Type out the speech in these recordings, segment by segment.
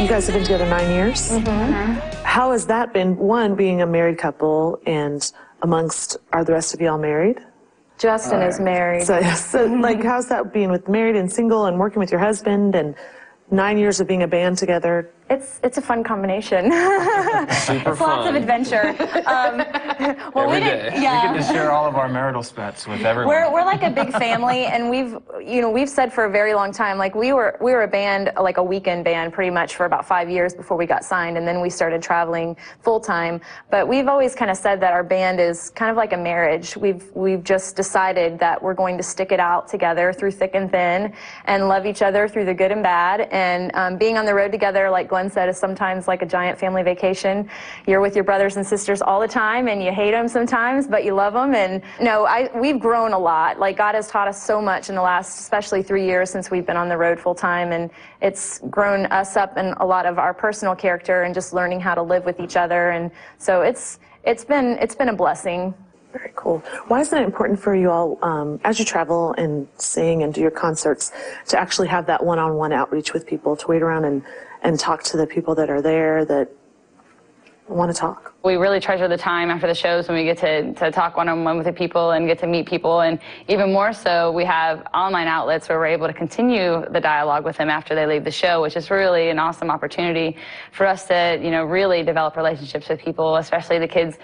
you guys have been together 9 years? How has that been, one, being a married couple, and amongst, are the rest of y'all married? Justin is married. So like, how's that being with married and single and working with your husband and 9 years of being a band together? It's a fun combination. Super fun. Lots of adventure. Well, Every day. We get to share all of our marital spats with everyone. We're like a big family, and we've said for a very long time, like we were a band, like a weekend band, pretty much for about 5 years before we got signed, and then we started traveling full time. But we've always kind of said that our band is kind of like a marriage. We've just decided that we're going to stick it out together through thick and thin, and love each other through the good and bad. And being on the road together, like Glenn said, is sometimes like a giant family vacation. You're with your brothers and sisters all the time, and you hate them sometimes, but you love them. And no, we've grown a lot. Like, God has taught us so much in the last, especially 3 years since we've been on the road full time, and it's grown us up in a lot of our personal character and just learning how to live with each other. And so it's been a blessing. Very cool. Why is it important for you all, as you travel and sing and do your concerts, to actually have that one-on-one outreach with people, to wait around and talk to the people that are there that want to talk? We really treasure the time after the shows when we get to talk one-on-one with the people and get to meet people. And even more so, we have online outlets where we're able to continue the dialogue with them after they leave the show, which is really an awesome opportunity for us to, really develop relationships with people, especially the kids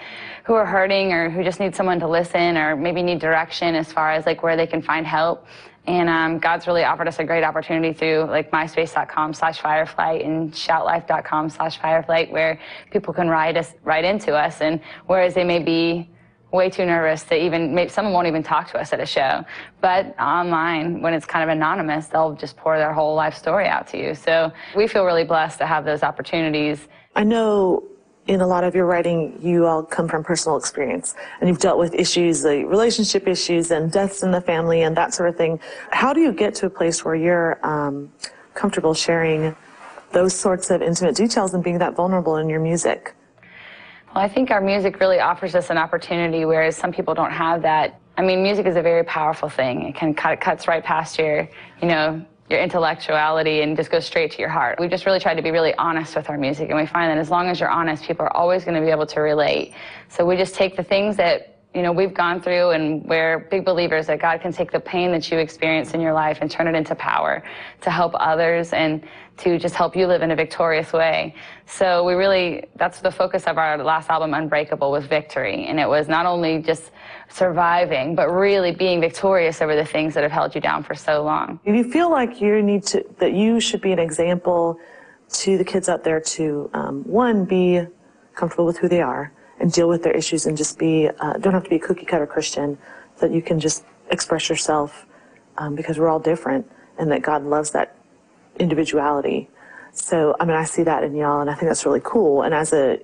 who are hurting or who just need someone to listen or maybe need direction as far as like where they can find help. And God's really offered us a great opportunity through like myspace.com/fireflight and shoutlife.com/fireflight, where people can write into us. And whereas they may be way too nervous to even, someone won't even talk to us at a show, but online, when it's kind of anonymous, they'll just pour their whole life story out to you. So we feel really blessed to have those opportunities. I know in a lot of your writing, you all come from personal experience, and you've dealt with issues, like relationship issues and deaths in the family and that sort of thing. How do you get to a place where you're comfortable sharing those sorts of intimate details and being that vulnerable in your music? Well, I think our music really offers us an opportunity, whereas some people don't have that. I mean, music is a very powerful thing. It cuts right past your intellectuality and just goes straight to your heart. We just really try to be really honest with our music, and we find that as long as you're honest, people are always going to be able to relate. So we just take the things that we've gone through, and we're big believers that God can take the pain that you experience in your life and turn it into power to help others and to just help you live in a victorious way. So that's the focus of our last album, Unbreakable, was victory. And it was not only just surviving, but really being victorious over the things that have held you down for so long. Do you feel like that you should be an example to the kids out there to, one, be comfortable with who they are and deal with their issues, and just don't have to be a cookie cutter Christian, that you can just express yourself because we're all different, and that God loves that individuality. So, I see that in y'all, and I think that's really cool. And as an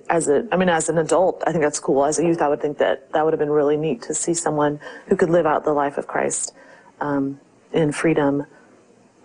adult, I think that's cool. As a youth, I would think that would have been really neat to see someone who could live out the life of Christ in freedom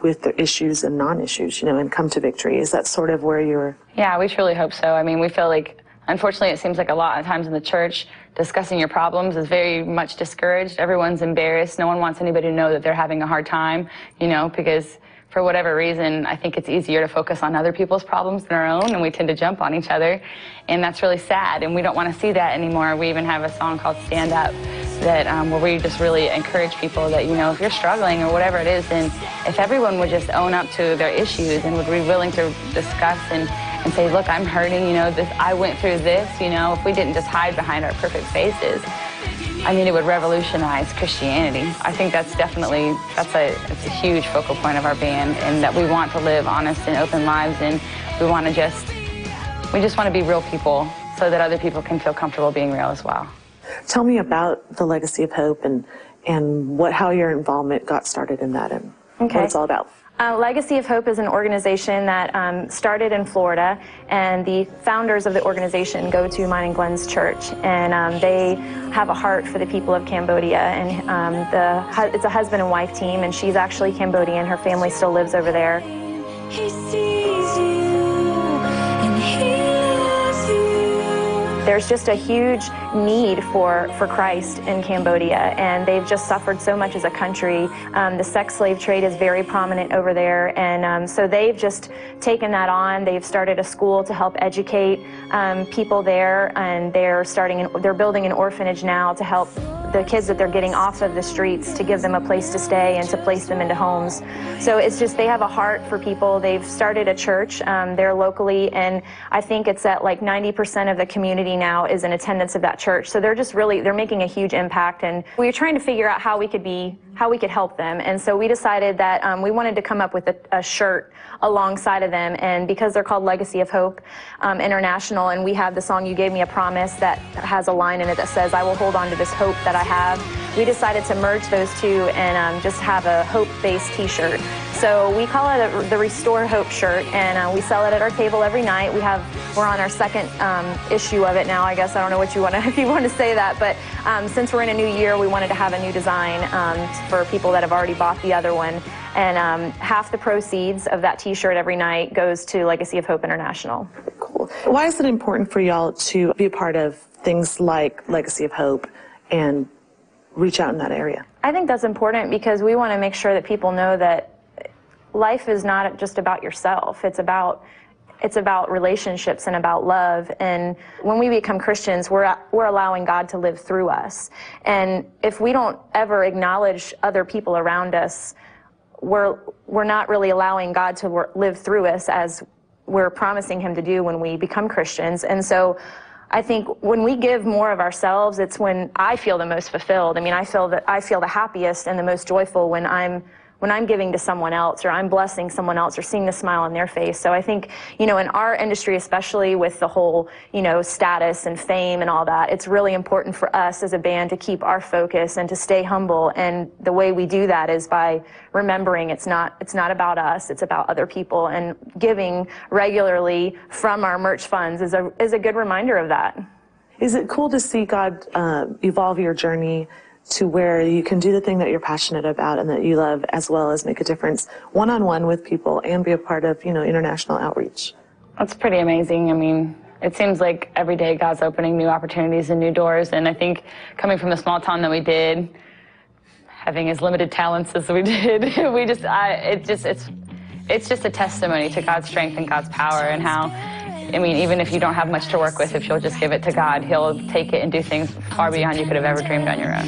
with their issues and non-issues, and come to victory. Is that sort of where you're? Yeah, we truly hope so. We feel like, unfortunately, it seems like a lot of times in the church, discussing your problems is very much discouraged. Everyone's embarrassed. No one wants anybody to know that they're having a hard time, because for whatever reason, I think it's easier to focus on other people's problems than our own, and we tend to jump on each other, and that's really sad, and we don't want to see that anymore. We even have a song called Stand Up that where we just really encourage people that, if you're struggling or whatever it is, then if everyone would just own up to their issues and would be willing to discuss and say, look, I'm hurting, I went through this, if we didn't just hide behind our perfect faces, it would revolutionize Christianity. I think that's a huge focal point of our band, and that we want to live honest and open lives, and we just want to be real people so that other people can feel comfortable being real as well. Tell me about the Legacy of Hope and how your involvement got started in that and what it's all about. Legacy of Hope is an organization that started in Florida, and the founders of the organization go to mine and Glenn's church, and they have a heart for the people of Cambodia, and it's a husband and wife team, and she's actually Cambodian. Her family still lives over there. He sees you, and he loves you. there's just a huge need for Christ in Cambodia, and they've just suffered so much as a country. The sex slave trade is very prominent over there, and so they've just taken that on. They've started a school to help educate people there, and they're building an orphanage now to help the kids that they're getting off of the streets, to give them a place to stay and to place them into homes. So it's just, they have a heart for people. They've started a church there locally, and I think it's at like 90% of the community now is in attendance of that church. So they're just really, they're making a huge impact, and we were trying to figure out how we could help them. And so we decided that we wanted to come up with a shirt alongside of them, and because they're called Legacy of Hope International, and we have the song You Gave Me a Promise that has a line in it that says, I will hold on to this hope that I have. We decided to merge those two and just have a hope-based t-shirt. So we call it the Restore Hope shirt, and we sell it at our table every night. We're on our second issue of it now, I guess. I don't know what you want to, if you want to say that, but since we're in a new year, we wanted to have a new design for people that have already bought the other one. And half the proceeds of that t-shirt every night goes to Legacy of Hope International. Cool. Why is it important for y'all to be a part of things like Legacy of Hope and reach out in that area? I think that's important because we want to make sure that people know that life is not just about yourself. It's about relationships and about love. And when we become Christians, we're allowing God to live through us. And if we don't ever acknowledge other people around us, we're not really allowing God to live through us as we're promising him to do when we become Christians. And so I think when we give more of ourselves, it's when I feel the most fulfilled. I mean, I feel the happiest and the most joyful when I'm giving to someone else, or I'm blessing someone else, or seeing the smile on their face. So I think, in our industry, especially with the whole, status and fame and all that, it's really important for us as a band to keep our focus and to stay humble. And the way we do that is by remembering it's not about us, it's about other people. And giving regularly from our merch funds is a good reminder of that. Is it cool to see God evolve your journey to where you can do the thing that you're passionate about and that you love, as well as make a difference one-on-one with people and be a part of, international outreach? That's pretty amazing. I mean, it seems like every day God's opening new opportunities and new doors. And I think coming from the small town that we did, having as limited talents as we did, it's just a testimony to God's strength and God's power, and how, even if you don't have much to work with, if you'll just give it to God, he'll take it and do things far beyond you could have ever dreamed on your own.